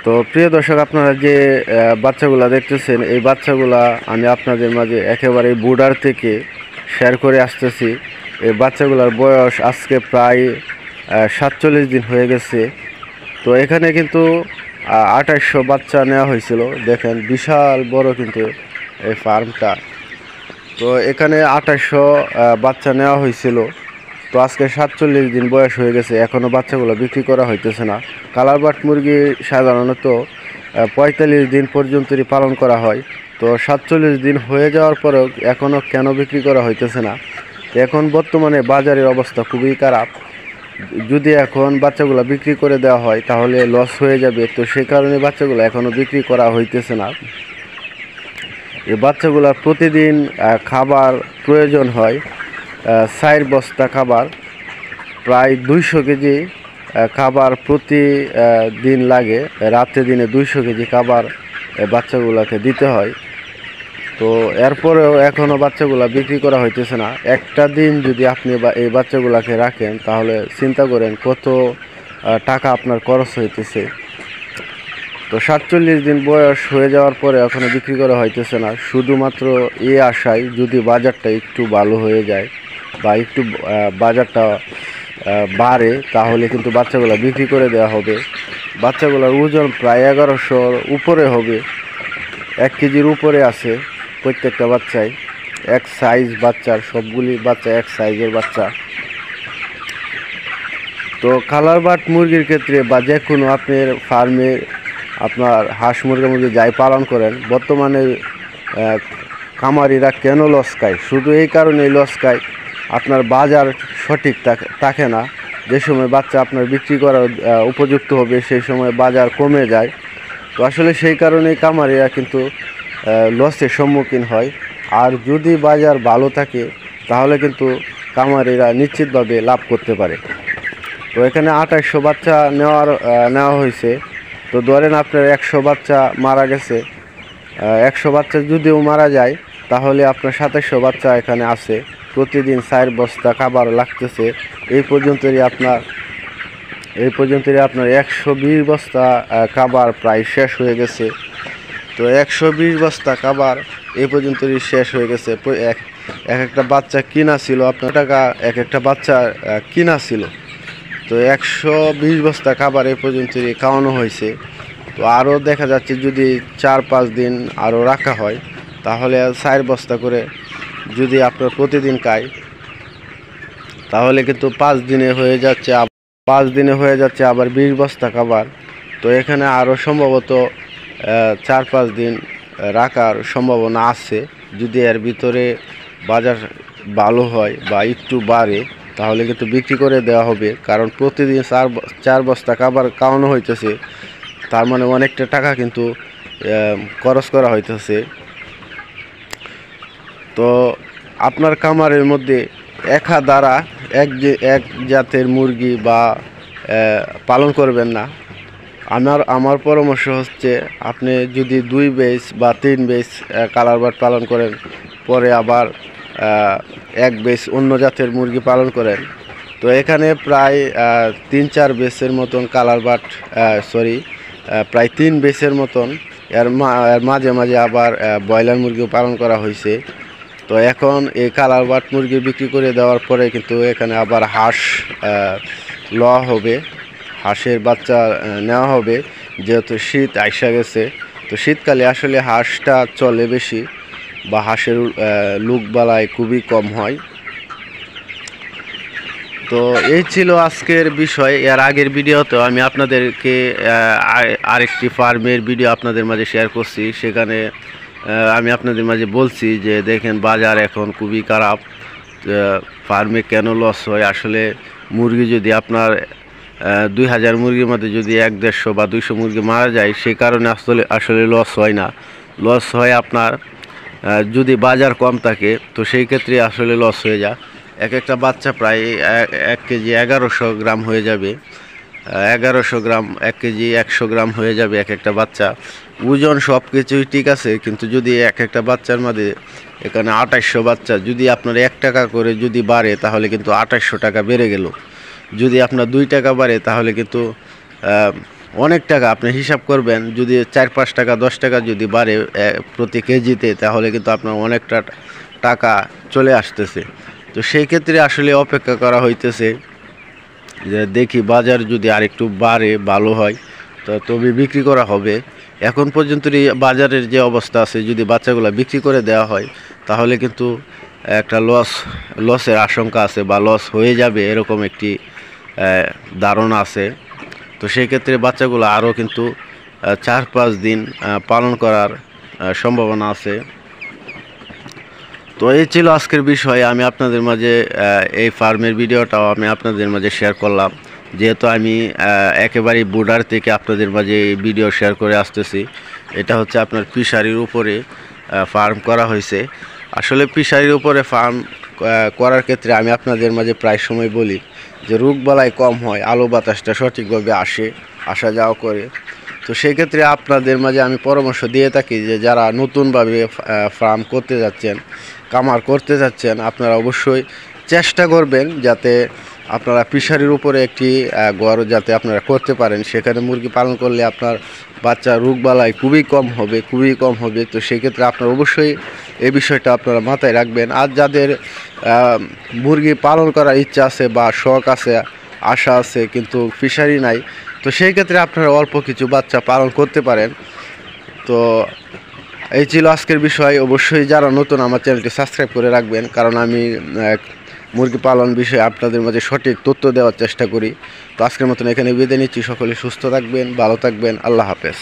তো প্রিয় দর্শক, আপনারা যে বাচ্চাগুলা দেখতেছেন, এই বাচ্চাগুলা আমি আপনাদের মাঝে একেবারে বর্ডার থেকে শেয়ার করে আসতেছি। এই বাচ্চাগুলার বয়স আজকে প্রায় 47 দিন হয়ে গেছে। তো এখানে কিন্তু 2800 বাচ্চা নেওয়া হয়েছিল। দেখেন বিশাল বড় কিন্তু এই ফার্মটা। তো এখানে 2800 বাচ্চা নেওয়া হয়েছিল। তো আজকে 47 দিন বয়স হয়ে গেছে, এখনও বাচ্চাগুলো বিক্রি করা হইতেছে না। কালার বাট মুরগি সাধারণত 45 দিন পর্যন্তই পালন করা হয়। তো 47 দিন হয়ে যাওয়ার পরেও এখনও কেন বিক্রি করা হইতেছে না? এখন বর্তমানে বাজারের অবস্থা খুবই খারাপ। যদি এখন বাচ্চাগুলো বিক্রি করে দেওয়া হয় তাহলে লস হয়ে যাবে। তো সেই কারণে বাচ্চাগুলো এখনও বিক্রি করা হইতেছে না। এই বাচ্চাগুলোর প্রতিদিন খাবার প্রয়োজন হয় 4 বস্তা খাবার, প্রায় 200 কেজি খাবার প্রতি দিন লাগে। রাতে দিনে 200 কেজি খাবার বাচ্চাগুলোকে দিতে হয়। তো এরপরেও এখনও বাচ্চাগুলো বিক্রি করা হইতেছে না। একটা দিন যদি আপনি এই বাচ্চাগুলোকে রাখেন তাহলে চিন্তা করেন কত টাকা আপনার খরচ হইতেছে। তো 47 দিন বয়স হয়ে যাওয়ার পরে এখনও বিক্রি করা হইতেছে না, শুধুমাত্র এই আশায় যদি বাজারটা একটু ভালো হয়ে যায় বা একটু বাজারটা বাড়ে তাহলে কিন্তু বাচ্চাগুলো বিক্রি করে দেওয়া হবে। বাচ্চাগুলোর ওজন প্রায় 1100-র উপরে হবে, 1 কেজির উপরে আছে প্রত্যেকটা বাচ্চাই। এক সাইজ বাচ্চার, সবগুলি বাচ্চা এক সাইজের বাচ্চা। তো কালার বাট মুরগির ক্ষেত্রে বা যে কোনো আপনার ফার্মে আপনার হাঁস মুরগি যাই পালন করেন, বর্তমানে খামারিরা কেন লস খায়? শুধু এই কারণেই লস খায়, আপনার বাজার সঠিক থাকে না। যে সময় বাচ্চা আপনার বিক্রি করার উপযুক্ত হবে সেই সময় বাজার কমে যায়। তো আসলে সেই কারণেই খামারিরা কিন্তু লসের সম্মুখীন হয়। আর যদি বাজার ভালো থাকে তাহলে কিন্তু খামারিরা নিশ্চিতভাবে লাভ করতে পারে। তো এখানে 2800 বাচ্চা নেওয়া হয়েছে। তো ধরেন আপনার 100 বাচ্চা মারা গেছে, 100 বাচ্চা যদিও মারা যায় তাহলে আপনার 2700 বাচ্চা এখানে আছে। প্রতিদিন 4 বস্তা খাবার লাগতেছে। এই পর্যন্তই আপনার 120 বস্তা খাবার প্রায় শেষ হয়ে গেছে। তো 120 বস্তা খাবার এই পর্যন্তই শেষ হয়ে গেছে। এক একটা বাচ্চা কিনা ছিল আপনার টাকা, এক একটা বাচ্চা কিনা ছিল। তো 120 বস্তা খাবার এই পর্যন্তই খাওয়ানো হয়েছে। তো আরও দেখা যাচ্ছে যদি 4-5 দিন আরও রাখা হয় তাহলে 4 বস্তা করে যদি আপনার প্রতিদিন খায় তাহলে কিন্তু 5 দিনে হয়ে যাচ্ছে আবার 20 বস্তা খাবার। তো এখানে আরও সম্ভবত 4-5 দিন রাখার সম্ভাবনা আছে। যদি এর ভিতরে বাজার ভালো হয় বা একটু বাড়ে তাহলে কিন্তু বিক্রি করে দেওয়া হবে। কারণ প্রতিদিন 4 বস্তা খাবার খাওয়ানো হইতেছে, তার মানে অনেকটা টাকা কিন্তু খরচ করা হইতেছে। তো আপনার খামারের মধ্যে দ্বারা এক জাতের মুরগি বা পালন করবেন না। আমার পরামর্শ হচ্ছে আপনি যদি 2 বেস বা 3 বেস কালার বার্ড পালন করেন, পরে আবার 1 বেস অন্য জাতের মুরগি পালন করেন। তো এখানে প্রায় 3-4 বেসের মতন কালার বার্ড প্রায় 3 বেসের মতন, এর মাঝে মাঝে আবার ব্রয়লার মুরগিও পালন করা হয়েছে। তো এখন এই কালার বাট মুরগি বিক্রি করে দেওয়ার পরে কিন্তু এখানে আবার হাঁস লওয়া হবে, হাঁসের বাচ্চা নেওয়া হবে। যেহেতু শীত আইসা গেছে, তো শীতকালে আসলে হাঁসটা চলে বেশি বা হাঁসের লুকবালাই খুবই কম হয়। তো এই ছিল আজকের বিষয়। এর আগের ভিডিওতে আমি আপনাদেরকে আরেকটি ফার্মের ভিডিও আপনাদের মাঝে শেয়ার করছি। সেখানে আমি আপনাদের মাঝে বলছি যে দেখেন বাজার এখন খুবই খারাপ, ফার্মে কেন লস হয়। আসলে মুরগি যদি আপনার 2000 মুরগির মধ্যে যদি 150 বা 200 মুরগি মারা যায়, সে কারণে আসলে লস হয় না। লস হয় আপনার যদি বাজার কম থাকে, তো সেই ক্ষেত্রে আসলে লস হয়ে যায়। একটা বাচ্চা প্রায় 1 কেজি 1100 গ্রাম হয়ে যাবে, 1100 গ্রাম 1 কেজি 100 গ্রাম হয়ে যাবে একটা বাচ্চা। ওজন সব কিছুই ঠিক আছে, কিন্তু যদি একটা বাচ্চার মধ্যে এখানে 2800 বাচ্চা, যদি আপনার 1 টাকা করে যদি বাড়ে তাহলে কিন্তু 2800 টাকা বেড়ে গেল। যদি আপনার 2 টাকা বাড়ে তাহলে কিন্তু অনেক টাকা আপনি হিসাব করবেন, যদি 4-5 টাকা 10 টাকা যদি বাড়ে প্রতি কেজিতে, তাহলে কিন্তু আপনার অনেকটা টাকা চলে আসতেছে। তো সেই ক্ষেত্রে আসলে অপেক্ষা করা হইতেছে যে দেখি বাজার যদি আরেকটু বাড়ে ভালো হয়, তো তবে বিক্রি করা হবে। এখন পর্যন্ত বাজারের যে অবস্থা আছে, যদি বাচ্চাগুলো বিক্রি করে দেওয়া হয় তাহলে কিন্তু একটা লসের আশঙ্কা আছে বা লস হয়ে যাবে এরকম একটি ধারণা আছে। তো সেই ক্ষেত্রে বাচ্চাগুলো আরও কিন্তু 4-5 দিন পালন করার সম্ভাবনা আছে। তো এই ছিল আজকের বিষয়। আমি আপনাদের মাঝে এই ফার্মের ভিডিওটাও আমি আপনাদের মাঝে শেয়ার করলাম, যেহেতু আমি একেবারেই বর্ডার থেকে আপনাদের মাঝে এই ভিডিও শেয়ার করে আসতেছি। এটা হচ্ছে আপনার ফিশারির উপরে ফার্ম করা হয়েছে। আসলে ফিশারির উপরে ফার্ম করার ক্ষেত্রে আমি আপনাদের মাঝে প্রায় সময় বলি যে রোগবালাই কম হয়, আলো বাতাসটা সঠিকভাবে আসা যাওয়া করে। তো সেই ক্ষেত্রে আপনাদের মাঝে আমি পরামর্শ দিয়ে থাকি যে যারা নতুনভাবে ফার্ম করতে যাচ্ছেন, কামার করতে যাচ্ছেন, আপনারা অবশ্যই চেষ্টা করবেন যাতে আপনারা ফিশারির উপরে একটি ঘর যাতে আপনারা করতে পারেন। সেখানে মুরগি পালন করলে আপনার বাচ্চা রোগবালাই খুবই কম হবে। তো সেক্ষেত্রে আপনারা অবশ্যই এই বিষয়টা আপনারা মাথায় রাখবেন। আর যাদের মুরগি পালন করার ইচ্ছা আছে বা শখ আছে, আশা আছে, কিন্তু ফিশারি নাই, তো সেই ক্ষেত্রে আপনারা অল্প কিছু বাচ্চা পালন করতে পারেন। তো এই ছিল আজকের বিষয়। অবশ্যই যারা নতুন আমার চ্যানেলটি সাবস্ক্রাইব করে রাখবেন, কারণ আমি মুরগি পালন বিষয়ে আপনাদের মাঝে সঠিক তথ্য দেওয়ার চেষ্টা করি। তো আজকের মতন এখানে বিদায় নিচ্ছি। সকলে সুস্থ থাকবেন, ভালো থাকবেন। আল্লাহ হাফেজ।